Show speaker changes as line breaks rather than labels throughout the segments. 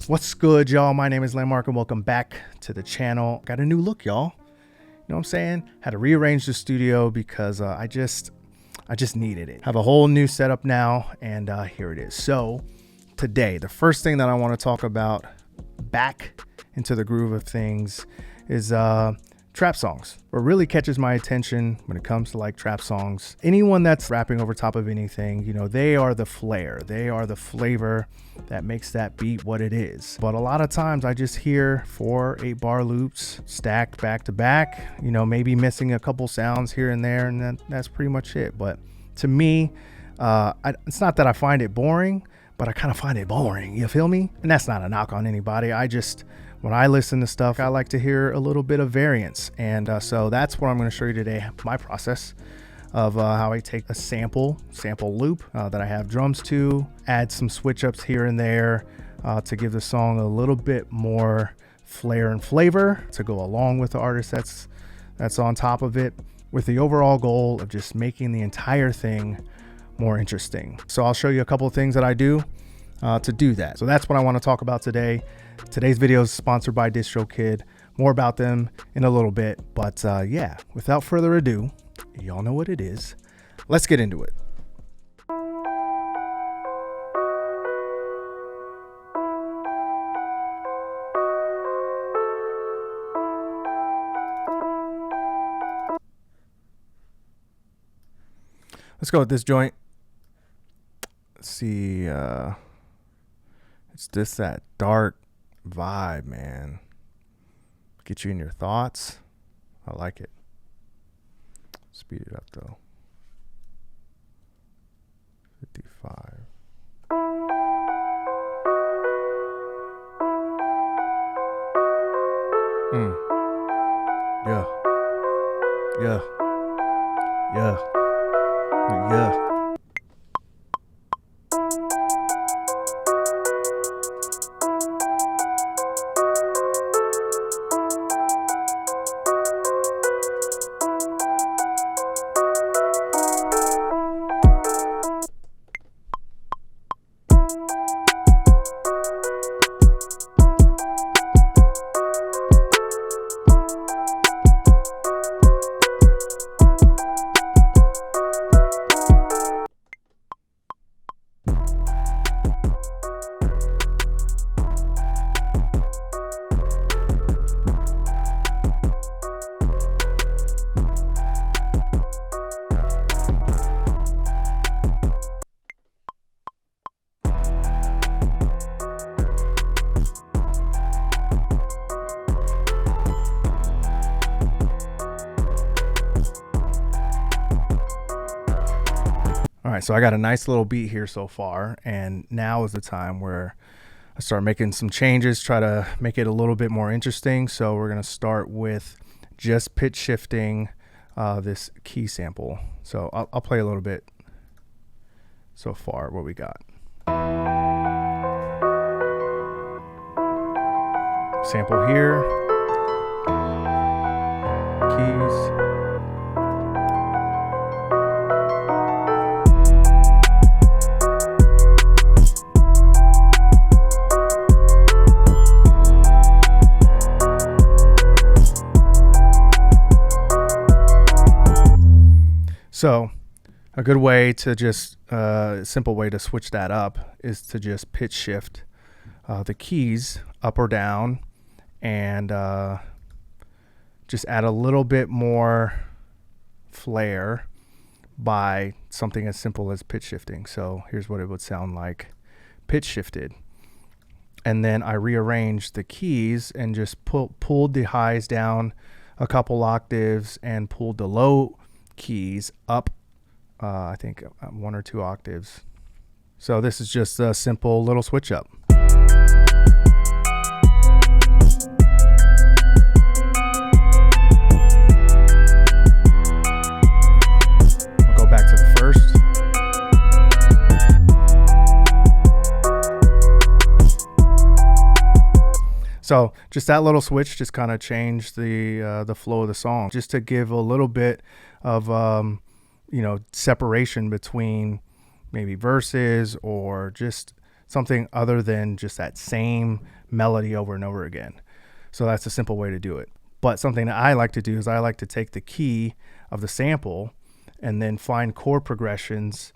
What's good, y'all? My name is Landmark and welcome back to the channel. Got a new look, y'all. You know what I'm saying? Had to rearrange the studio because I just needed it. Have a whole new setup now, and here it is. So today, the first thing that I want to talk about, back into the groove of things, is trap songs. What really catches my attention when it comes to like trap songs, anyone that's rapping over top of anything, you know, they are the flair, they are the flavor that makes that beat what it is. But a lot of times I just hear 4 8-bar loops stacked back to back, you know, maybe missing a couple sounds here and there, and that's pretty much it. But to me, it's not that I find it boring, but I kind of find it boring, you feel me? And that's not a knock on anybody. When I listen to stuff, I like to hear a little bit of variance. And so that's what I'm going to show you today, my process of how I take a sample loop that I have drums to, add some switch ups here and there to give the song a little bit more flair and flavor to go along with the artist that's on top of it, with the overall goal of just making the entire thing more interesting. So I'll show you a couple of things that I do to do that. So that's what I want to talk about today. Today's video is sponsored by Distrokid. More about them in a little bit, but yeah, without further ado, y'all know what it is. Let's get into it. Let's go with this joint. Let's see, it's just that dark vibe, man. Get you in your thoughts. I like it. Speed it up though. 55. Yeah. Yeah. Yeah. Yeah. All right, so I got a nice little beat here so far, and now is the time where I start making some changes, try to make it a little bit more interesting. So we're gonna start with just pitch shifting this key sample. So I'll play a little bit so far what we got. Sample here, keys. So a good way to just, simple way to switch that up is to just pitch shift the keys up or down, and just add a little bit more flair by something as simple as pitch shifting. So here's what it would sound like pitch shifted. And then I rearranged the keys and just pulled the highs down a couple octaves and pulled the low keys up I think 1 or 2 octaves. So this is just a simple little switch up. I'll go back to the first. So just that little switch just kind of changed the flow of the song, just to give a little bit of separation between maybe verses, or just something other than just that same melody over and over again. So that's a simple way to do it. But something that I like to do is I like to take the key of the sample and then find chord progressions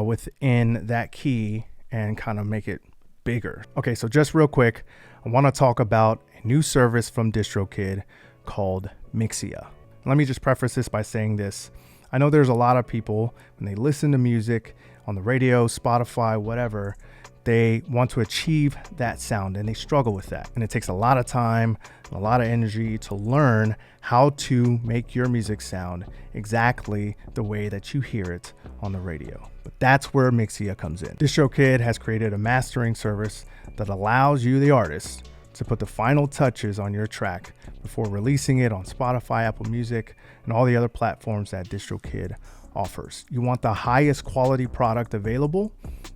within that key and kind of make it bigger. Okay, so just real quick, I want to talk about a new service from Distrokid called Mixea. Let me just preface this by saying this. I know there's a lot of people, when they listen to music on the radio, Spotify, whatever, they want to achieve that sound and they struggle with that. And it takes a lot of time and a lot of energy to learn how to make your music sound exactly the way that you hear it on the radio. But that's where Mixea comes in. Distrokid has created a mastering service that allows you, the artist, to put the final touches on your track before releasing it on Spotify, Apple Music, and all the other platforms that Distrokid offers. You want the highest quality product available,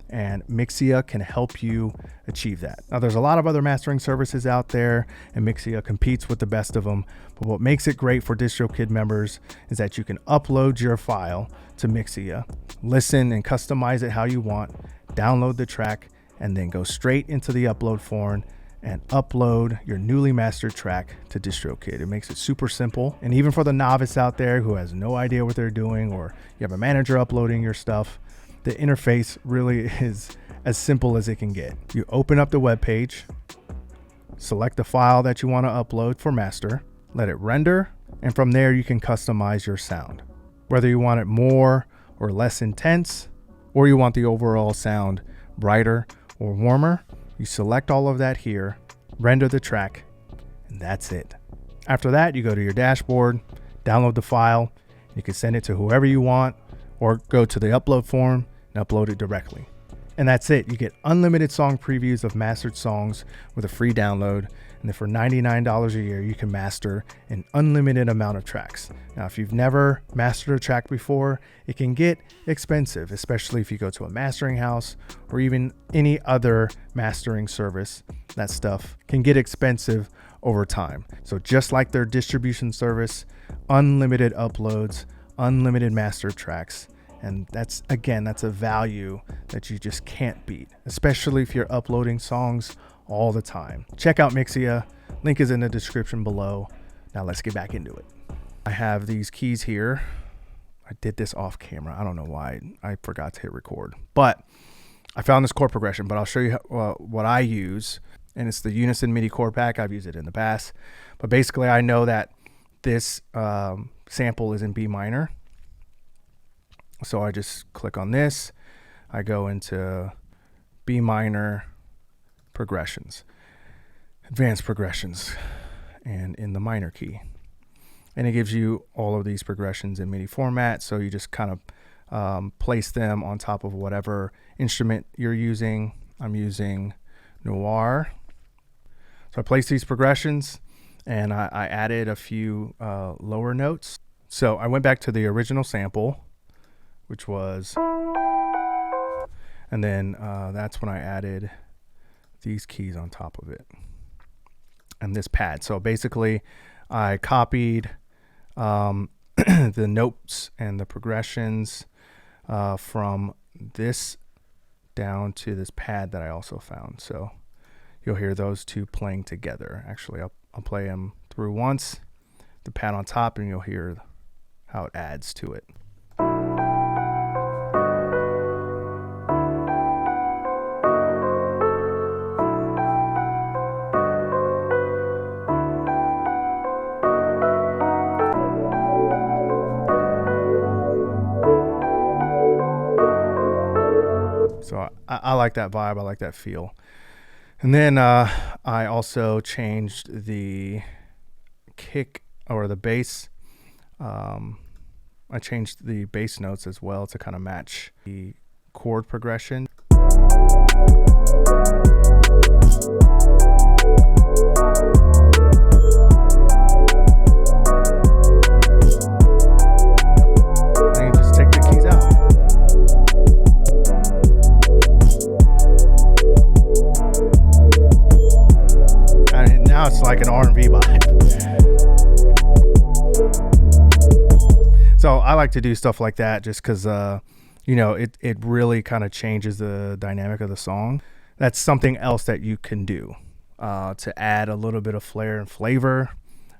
and Mixea can help you achieve that. Now, there's a lot of other mastering services out there, and Mixea competes with the best of them. But what makes it great for Distrokid members is that you can upload your file to Mixea, listen and customize it how you want, download the track, and then go straight into the upload form and upload your newly mastered track to Distrokid. It makes it super simple. And even for the novice out there who has no idea what they're doing, or you have a manager uploading your stuff, the interface really is as simple as it can get. You open up the web page, select the file that you want to upload for master, let it render, and from there you can customize your sound. Whether you want it more or less intense, or you want the overall sound brighter or warmer, you select all of that here, render the track, and that's it. After that, you go to your dashboard, download the file, you can send it to whoever you want, or go to the upload form and upload it directly. And that's it. You get unlimited song previews of mastered songs with a free download. And then for $99 a year, you can master an unlimited amount of tracks. Now, if you've never mastered a track before, it can get expensive, especially if you go to a mastering house or even any other mastering service. That stuff can get expensive over time. So just like their distribution service, unlimited uploads, unlimited mastered tracks. And that's a value that you just can't beat, especially if you're uploading songs all the time. Check out Mixea. Link is in the description below. Now let's get back into it. I have these keys here. I did this off camera. I don't know why I forgot to hit record, but I found this chord progression, but I'll show you what I use. And it's the Unison MIDI chord pack. I've used it in the past, but basically I know that this sample is in B minor. So I just click on this. I go into B minor progressions, advanced progressions, and in the minor key. And it gives you all of these progressions in MIDI format. So you just kind of place them on top of whatever instrument you're using. I'm using Noir. So I place these progressions and I added a few lower notes. So I went back to the original sample, which was, and then that's when I added these keys on top of it and this pad. So basically I copied the notes and the progressions from this down to this pad that I also found. So you'll hear those two playing together. Actually, I'll play them through once, the pad on top, and you'll hear how it adds to it. So I like that vibe. I like that feel. And then I also changed the kick or the bass. I changed the bass notes as well to kind of match the chord progression. And you just take the keys out. Now it's like an R&B vibe. So I like to do stuff like that just because, you know, it really kind of changes the dynamic of the song. that's something else that you can do to add a little bit of flair and flavor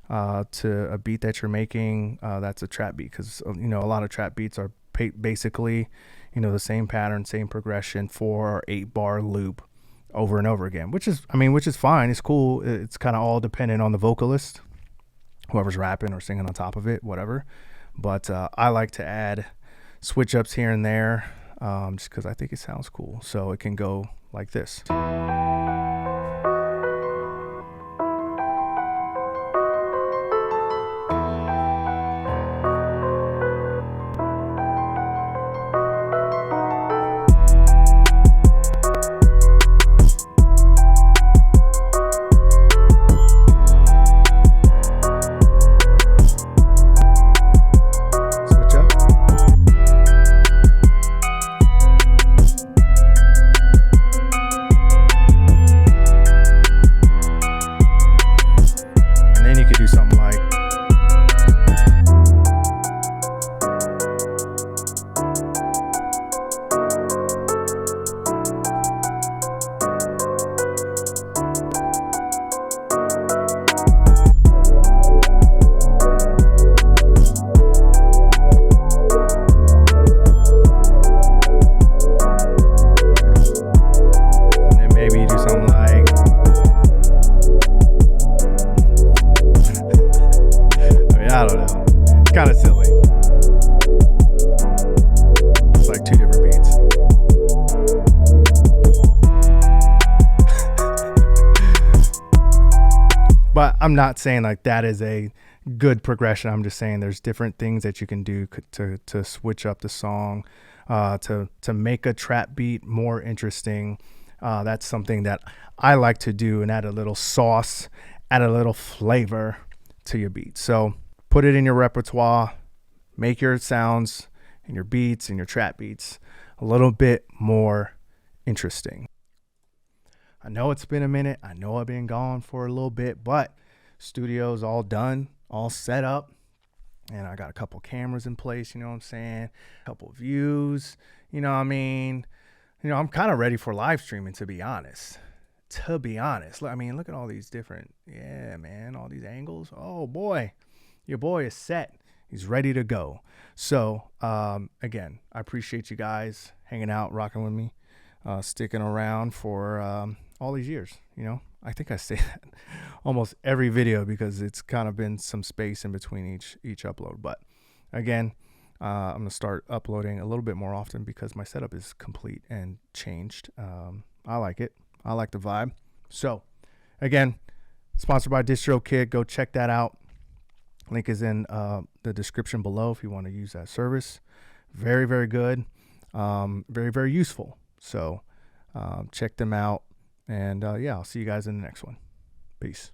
to a beat that you're making. That's a trap beat, because you know, a lot of trap beats are basically, you know, the same pattern, same progression, 4 or 8 bar loop over and over again, which is, I mean, which is fine. It's cool. It's kind of all dependent on the vocalist, whoever's rapping or singing on top of it, whatever. But I like to add switch ups here and there, just because I think it sounds cool. So it can go like this. I don't know. It's kind of silly. It's like 2 different beats. But I'm not saying like that is a good progression. I'm just saying there's different things that you can do to switch up the song, to make a trap beat more interesting. That's something that I like to do, and add a little sauce, add a little flavor to your beat. So put it in your repertoire, make your sounds and your beats and your trap beats a little bit more interesting. I know it's been a minute. I know I've been gone for a little bit, but studio's all done, all set up, and I got a couple cameras in place, you know what I'm saying? A couple views, you know what I mean? You know, I'm kind of ready for live streaming, to be honest. I mean, look at all these different, yeah, man, all these angles. Oh boy, your boy is set. He's ready to go. So, again, I appreciate you guys hanging out, rocking with me, sticking around for all these years. You know, I think I say that almost every video because it's kind of been some space in between each upload. But again, I'm gonna start uploading a little bit more often because my setup is complete and changed. I like it. I like the vibe. So again, sponsored by Distrokid. Go check that out. Link is in the description below if you want to use that service. Very, very good. Very, very useful. So check them out. And yeah, I'll see you guys in the next one. Peace.